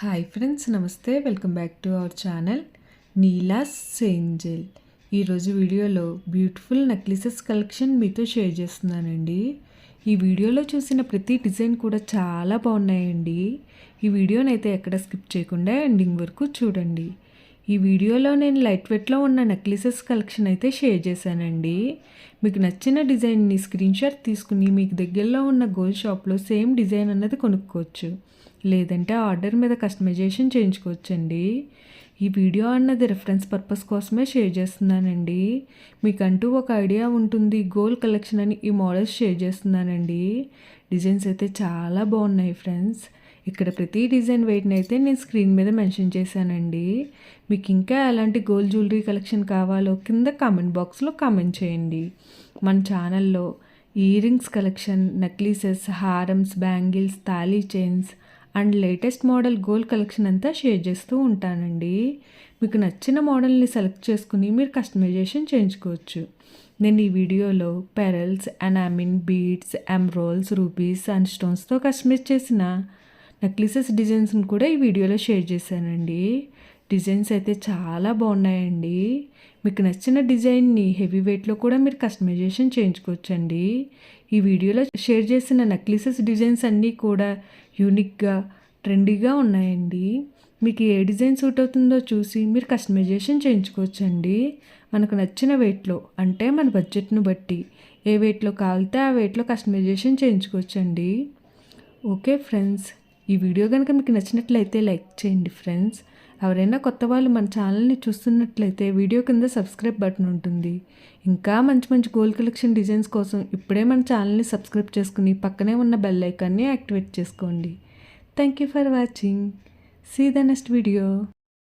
Hi friends, నమస్తే. Welcome back to our channel Neela's Angel. ఈరోజు వీడియోలో బ్యూటిఫుల్ నెక్లెసెస్ కలెక్షన్ మీతో షేర్ చేస్తున్నానండి. ఈ వీడియోలో చూసిన ప్రతి డిజైన్ కూడా చాలా బాగున్నాయండి. ఈ వీడియోని అయితే ఎక్కడ స్కిప్ చేయకుండా ఎండింగ్ వరకు చూడండి. ఈ వీడియోలో నేను లైట్ వెయిట్లో ఉన్న నెక్లెసెస్ కలెక్షన్ అయితే షేర్ చేశానండి. మీకు నచ్చిన డిజైన్ని స్క్రీన్ షాట్ తీసుకుని మీకు దగ్గరలో ఉన్న గోల్డ్ షాప్లో సేమ్ డిజైన్ అన్నది కొనుక్కోవచ్చు, లేదంటే ఆర్డర్ మీద కస్టమైజేషన్ చేయించుకోవచ్చండి. ఈ వీడియో అన్నది రెఫరెన్స్ పర్పస్ కోసమే షేర్ చేస్తున్నానండి. మీకంటూ ఒక ఐడియా ఉంటుంది గోల్డ్ కలెక్షన్ అని ఈ మోడల్స్ షేర్ చేస్తున్నానండి. డిజైన్స్ అయితే చాలా బాగున్నాయి ఫ్రెండ్స్. ఇక్కడ ప్రతి డిజైన్ వెయిట్ని అయితే నేను స్క్రీన్ మీద మెన్షన్ చేశానండి. మీకు ఇంకా ఎలాంటి గోల్డ్ జ్యువెలరీ కలెక్షన్ కావాలో కింద కామెంట్ బాక్స్లో కామెంట్ చేయండి. మన ఛానల్లో ఇయర్ రింగ్స్ కలెక్షన్, నెక్లెసెస్, హారమ్స్, బ్యాంగిల్స్, తాళీ chains and latest model gold collection అంతా షేర్ చేస్తూ ఉంటానండి. మీకు నచ్చిన మోడల్ని సెలెక్ట్ చేసుకుని మీరు కస్టమైజేషన్ చేయించుకోవచ్చు. నేను ఈ వీడియోలో pearls, enamel, beads, emeralds, rubies and స్టోన్స్తో కస్టమైజ్ చేసిన నెక్లెసెస్ డిజైన్స్ని కూడా ఈ వీడియోలో షేర్ చేశానండి. డిజైన్స్ అయితే చాలా బాగున్నాయండి. మీకు నచ్చిన డిజైన్ని హెవీ వెయిట్లో కూడా మీరు కస్టమైజేషన్ చేయించుకోవచ్చండి. ఈ వీడియోలో షేర్ చేసిన నెక్లెసెస్ డిజైన్స్ అన్నీ కూడా యూనిక్గా, ట్రెండీగా ఉన్నాయండి. మీకు ఏ డిజైన్ సూట్ అవుతుందో చూసి మీరు కస్టమైజేషన్ చేయించుకోవచ్చండి. మనకు నచ్చిన వెయిట్లో, అంటే మన బడ్జెట్ను బట్టి ఏ వెయిట్లో కావాలితే ఆ వెయిట్లో కస్టమైజేషన్ చేయించుకోవచ్చండి. ఓకే ఫ్రెండ్స్, ఈ వీడియో కనుక మీకు నచ్చినట్లయితే లైక్ చేయండి ఫ్రెండ్స్. ఎవరైనా కొత్త వాళ్ళు మన ఛానల్ని చూస్తున్నట్లయితే వీడియో కింద సబ్స్క్రైబ్ బటన్ ఉంటుంది. ఇంకా మంచి మంచి గోల్డ్ కలెక్షన్ డిజైన్స్ కోసం ఇప్పుడే మన ఛానల్ని సబ్స్క్రైబ్ చేసుకుని పక్కనే ఉన్న బెల్ ఐకాన్ని యాక్టివేట్ చేసుకోండి. Thank you for watching. See the next video.